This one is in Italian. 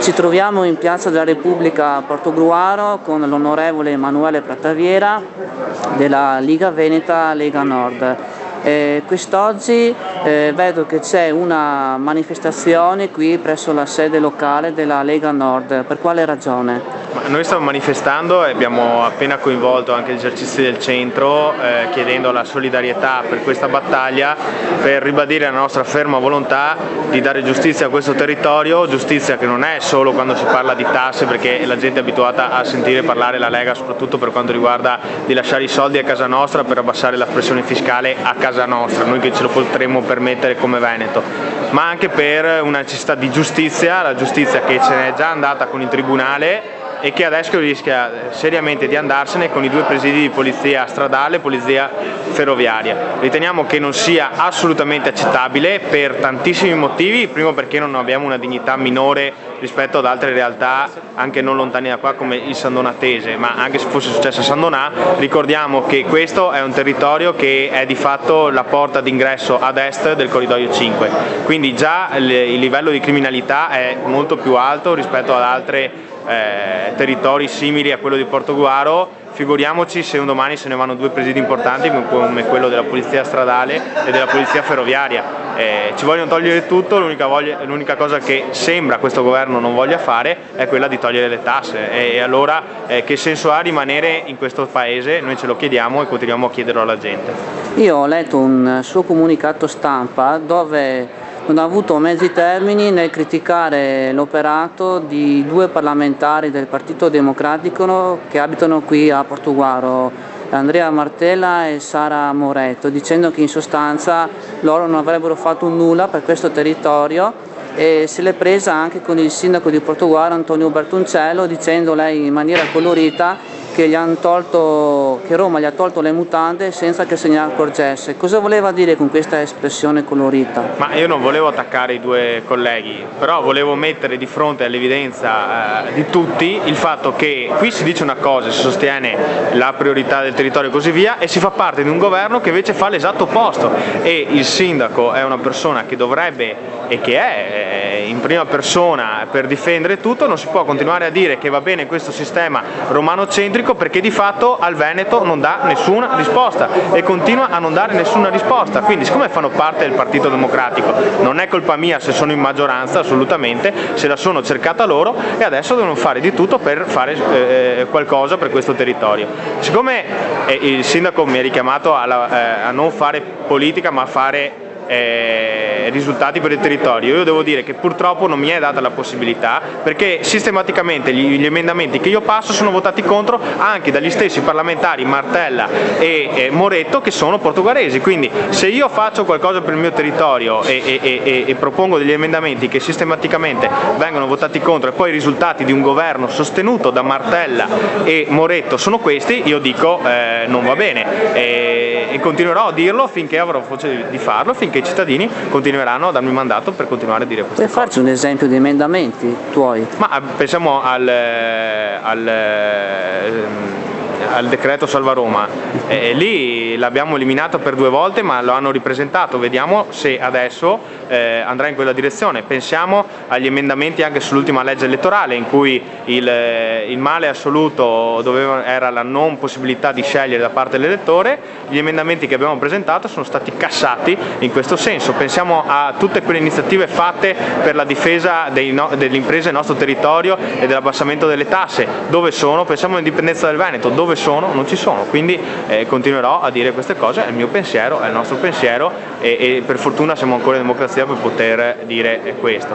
Ci troviamo in Piazza della Repubblica a Portogruaro con l'onorevole Emanuele Prattaviera della Liga Veneta Lega Nord. Quest'oggi vedo che c'è una manifestazione qui presso la sede locale della Lega Nord. Per quale ragione? Noi stiamo manifestando e abbiamo appena coinvolto anche gli esercizi del centro chiedendo la solidarietà per questa battaglia, per ribadire la nostra ferma volontà di dare giustizia a questo territorio, giustizia che non è solo quando si parla di tasse, perché la gente è abituata a sentire parlare la Lega soprattutto per quanto riguarda di lasciare i soldi a casa nostra per abbassare la pressione fiscale a casa nostra, noi che ce lo potremmo permettere come Veneto, ma anche per una necessità di giustizia, la giustizia che ce n'è già andata con il Tribunale e che adesso rischia seriamente di andarsene con i due presidi di polizia stradale e polizia ferroviaria. Riteniamo che non sia assolutamente accettabile per tantissimi motivi, primo perché non abbiamo una dignità minore rispetto ad altre realtà anche non lontane da qua come il Sandonatese, ma anche se fosse successo a Sandonà ricordiamo che questo è un territorio che è di fatto la porta d'ingresso ad est del corridoio 5, quindi già il livello di criminalità è molto più alto rispetto ad altre territori simili a quello di Portogruaro, figuriamoci se un domani se ne vanno due presidi importanti come quello della polizia stradale e della polizia ferroviaria. Ci vogliono togliere tutto, l'unica cosa che sembra questo governo non voglia fare è quella di togliere le tasse e allora che senso ha rimanere in questo paese? Noi ce lo chiediamo e continuiamo a chiederlo alla gente. Io ho letto un suo comunicato stampa dove non ha avuto mezzi termini nel criticare l'operato di due parlamentari del Partito Democratico che abitano qui a Portogruaro, Andrea Martella e Sara Moretto, dicendo che in sostanza loro non avrebbero fatto nulla per questo territorio e se l'è presa anche con il sindaco di Portogruaro Antonio Bertoncello, dicendo lei in maniera colorita che Roma gli ha tolto le mutande senza che se ne accorgesse. Cosa voleva dire con questa espressione colorita? Ma io non volevo attaccare i due colleghi, però volevo mettere di fronte all'evidenza di tutti il fatto che qui si dice una cosa, si sostiene la priorità del territorio e così via, e si fa parte di un governo che invece fa l'esatto opposto e il sindaco è una persona che dovrebbe e che è in prima persona per difendere tutto. Non si può continuare a dire che va bene questo sistema romanocentrico perché di fatto al Veneto non dà nessuna risposta e continua a non dare nessuna risposta, quindi siccome fanno parte del Partito Democratico non è colpa mia se sono in maggioranza, assolutamente, se la sono cercata loro e adesso devono fare di tutto per fare qualcosa per questo territorio. Siccome il sindaco mi ha richiamato a non fare politica ma a fare risultati per il territorio, io devo dire che purtroppo non mi è data la possibilità perché sistematicamente gli emendamenti che io passo sono votati contro anche dagli stessi parlamentari Martella e Moretto che sono portoghesi, quindi se io faccio qualcosa per il mio territorio e propongo degli emendamenti che sistematicamente vengono votati contro e poi i risultati di un governo sostenuto da Martella e Moretto sono questi, io dico non va bene e continuerò a dirlo finché avrò voce di farlo, finché i cittadini continueranno a darmi mandato per continuare a dire queste cose. Puoi farci un esempio di emendamenti tuoi? Ma pensiamo al decreto Salva Roma, lì l'abbiamo eliminato per 2 volte ma lo hanno ripresentato, vediamo se adesso andrà in quella direzione. Pensiamo agli emendamenti anche sull'ultima legge elettorale in cui il male assoluto era la non possibilità di scegliere da parte dell'elettore, gli emendamenti che abbiamo presentato sono stati cassati in questo senso. Pensiamo a tutte quelle iniziative fatte per la difesa delle imprese nel nostro territorio e dell'abbassamento delle tasse, dove sono? Pensiamo all'indipendenza del Veneto, dove sono? Non ci sono, quindi continuerò a dire queste cose, è il mio pensiero, è il nostro pensiero e per fortuna siamo ancora in democrazia per poter dire questo.